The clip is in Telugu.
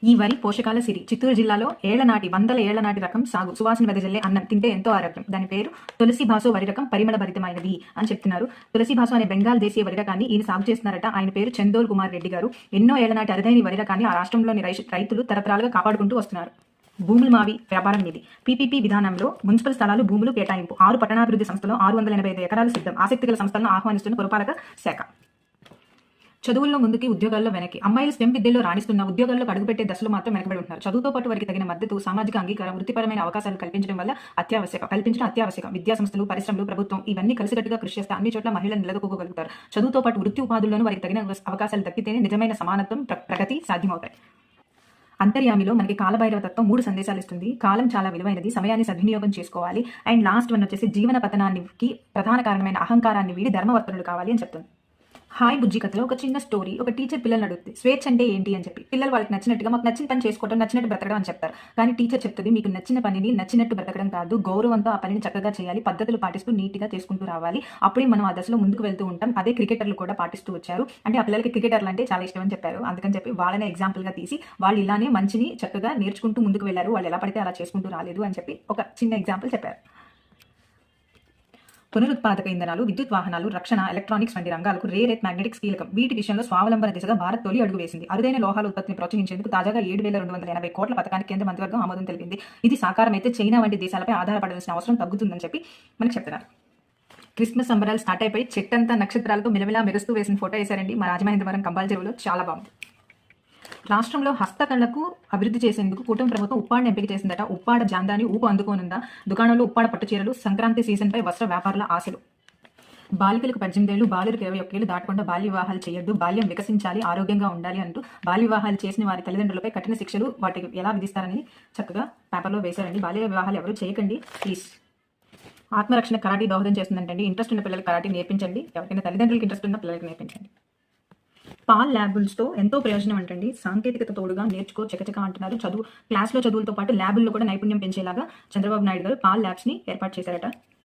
ఈ వరి పోషకాల సిరి. చిత్తూరు జిల్లాలో వందల ఏళ్ల నాటి రకం సాగు. సువాసన వెదజల్లే అన్నం తింటే ఎంతో ఆరోగ్యం. దాని పేరు తులసి భాసు వరి రకం. పరిమళ భరితమైనది అని చెప్తున్నారు. తులసి భాసు అనే బెంగాల్ దేశీయ వరి రకాన్ని ఈయన సాగు చేస్తున్నారట. ఆయన పేరు చందోల్ కుమార్ రెడ్డి గారు. ఎన్నో ఏళ్ల నాటి అరుదైన వరి రకాన్ని ఆ రాష్ట్రంలోని రైతులు తరతరాలుగా కాపాడుకుంటూ వస్తున్నారు. భూములు మావి, వ్యాపారం మీది. పీపీపీ విధానంలో మున్సిపల్ స్థలాలు, భూములు కేటాయింపు. 6 పట్టణాభివృద్ధి సంస్థలో 685 ఎకరాలు సిద్ధం. ఆసక్తి గల సంస్థలను ఆహ్వానిస్తున్న పురపాలక శాఖ. చదువుల్లో ముందుకి, ఉద్యోగాల్లో వెనక్కి. అమ్మాయిలు స్టెమ్ విద్యలో రాణిస్తున్న, ఉద్యోగాల్లో అడుగుపెట్టే దశలో మాత్రం వెనకబడి ఉంటున్నారు. చదువుతో పాటు వారికి తగిన మద్దతు, సామాజిక అంగీకారం, వృత్తిపరమైన అవకాశాలు కల్పించడం అత్యావశ్యకం. విద్యా సంస్థలు, పరిశ్రమలు, ప్రభుత్వం ఇవన్నీ కలిసికట్టుగా కృషి చేస్తే అన్ని చోట్ల మహిళలు నిలదొక్కుకోగలుగుతారు. చదువుతో పాటు వృత్తి ఉపాధుల్లోనూ వారికి తగిన అవకాశాలు దక్కితేనే నిజమైన సమానత్వం, ప్రగతి సాధ్యమవుతాయి. అంతర్యామిలో మనకి కాలభైరవ తత్వం 3 సందేశాలు ఇస్తుంది. కాలం చాలా విలువైనది, సమయాన్ని సద్వినియోగం చేసుకోవాలి. అండ్ లాస్ట్ వన్ వచ్చేసి జీవన పతనానికి ప్రధాన కారణమైన అహంకారాన్ని వీడి ధర్మవర్తనుడు కావాలి అని చెప్తుంది. హాయ్ బుజ్జి కథలో ఒక చిన్న స్టోరీ. ఒక టీచర్ పిల్లల్ని అడుగుతుంది స్వేచ్ఛ అంటే ఏంటి అని చెప్పి. పిల్లలు వాళ్ళకి నచ్చినట్టుగా మాకు నచ్చిన పని చేసుకోవడం, నచ్చినట్టు బ్రతకడం అని చెప్తారు. కానీ టీచర్ చెప్తుంది మీకు నచ్చిన పనిని నచ్చినట్టు బ్రతకడం కాదు, గౌరవంతో ఆ పనిని చక్కగా చేయాలి, పద్ధతులు పాటిస్తూ నీట్గా చేసుకుంటూ రావాలి. అప్పుడే మనం ఆ దశలో ముందుకు వెళ్తూ ఉంటాం. అదే క్రికెటర్లు కూడా పాటిస్తూ వచ్చారు. అంటే ఆ పిల్లలకి క్రికెటర్లు అంటే చాలా ఇష్టం అని చెప్పారు. అందుకని చెప్పి వాళ్ళనే ఎగ్జాంపుల్గా తీసి వాళ్ళు ఇలానే మంచిని చక్కగా నేర్చుకుంటూ ముందుకు వెళ్ళారు, వాళ్ళు ఎలా పడితే అలా చేసుకుంటూ రాలేదు అని చెప్పి ఒక చిన్న ఎగ్జాంపుల్ చెప్పారు. పునరుత్పాదక ఇంధనాలు, విద్యుత్ వాహనాలు, రక్షణ, ఎలక్ట్రానిక్స్ వంటి రంగాలకు రేర్ ఎర్త్ మ్యాగ్నెటిక్స్ కీలకం. వీటి విషయంలో స్వావలంబన దిశగా భారత్ తొలి అడుగు వేసింది. అరుదైన లోహాల ఉత్పత్తిని ప్రోత్సహించేందుకు తాజాగా 7,280 కోట్ల పథకానికి కేంద్ర మంత్రివర్గం ఆమోదం తెలిపింది. ఇది సాకారమైతే చైనా వంటి దేశాలపై ఆధారపడాల్సిన అవసరం తగ్గుతుందని చెప్పి మనకు చెప్తున్నారు. క్రిస్మస్ సంబరాలు స్టార్ట్ అయిపోయి చెట్టంతా నక్షత్రాలతో మిలమిలా మెరుస్తూ వేసిన ఫోటో వేశారండి మా రాజమహేంద్రవరం కంబాల్ చెరువులో. చాలా బాగుంది. రాష్ట్రంలో హస్తకళకు అభివృద్ధి చేసేందుకు కూటమి ప్రభుత్వం ఉప్పాడని ఎంపిక చేసిందట. ఉప్పాడ జాందాని ఊపు అందుకోనుందా? దుకాణంలో ఉప్పాడ పట్టు చీరలు. సంక్రాంతి సీజన్పై వస్త్ర వ్యాపారుల ఆశలు. బాలికలకు 18 ఏళ్లు, బాలులకు 21 ఏళ్లు దాటకుండా బాల్య వివాహాలు చేయొద్దు, బాల్యం వికసించాలి, ఆరోగ్యంగా ఉండాలి అంటూ బాల్య వివాహాలు చేసిన వారి తల్లిదండ్రులపై కఠిన శిక్షలు వాటికి ఎలా విధిస్తారని చక్కగా పేపర్లో వేశారండి. బాల్య వివాహాలు ఎవరు చేయకండి ప్లీజ్. ఆత్మరక్షణ కరాటీ దోహదం చేస్తుందంటండి. ఇంట్రెస్ట్ ఉన్న పిల్లలకి కరాటీ నేర్పించండి. ఎవరికైనా తల్లిదండ్రులకి ఇంట్రెస్ట్ ఉన్న పిల్లలకి నేర్పించండి. పాల్ ల్యాబుల్స్తో ఎంతో ప్రయోజనం అంటండి. సాంకేతికత తోడుగా నేర్చుకో చకచక అంటున్నారు. చదువులతో పాటు ల్యాబుల్లో కూడా నైపుణ్యం పెంచేలాగా చంద్రబాబు నాయుడు గారు పాల్ ల్యాబ్స్ని ఏర్పాటు చేశారట.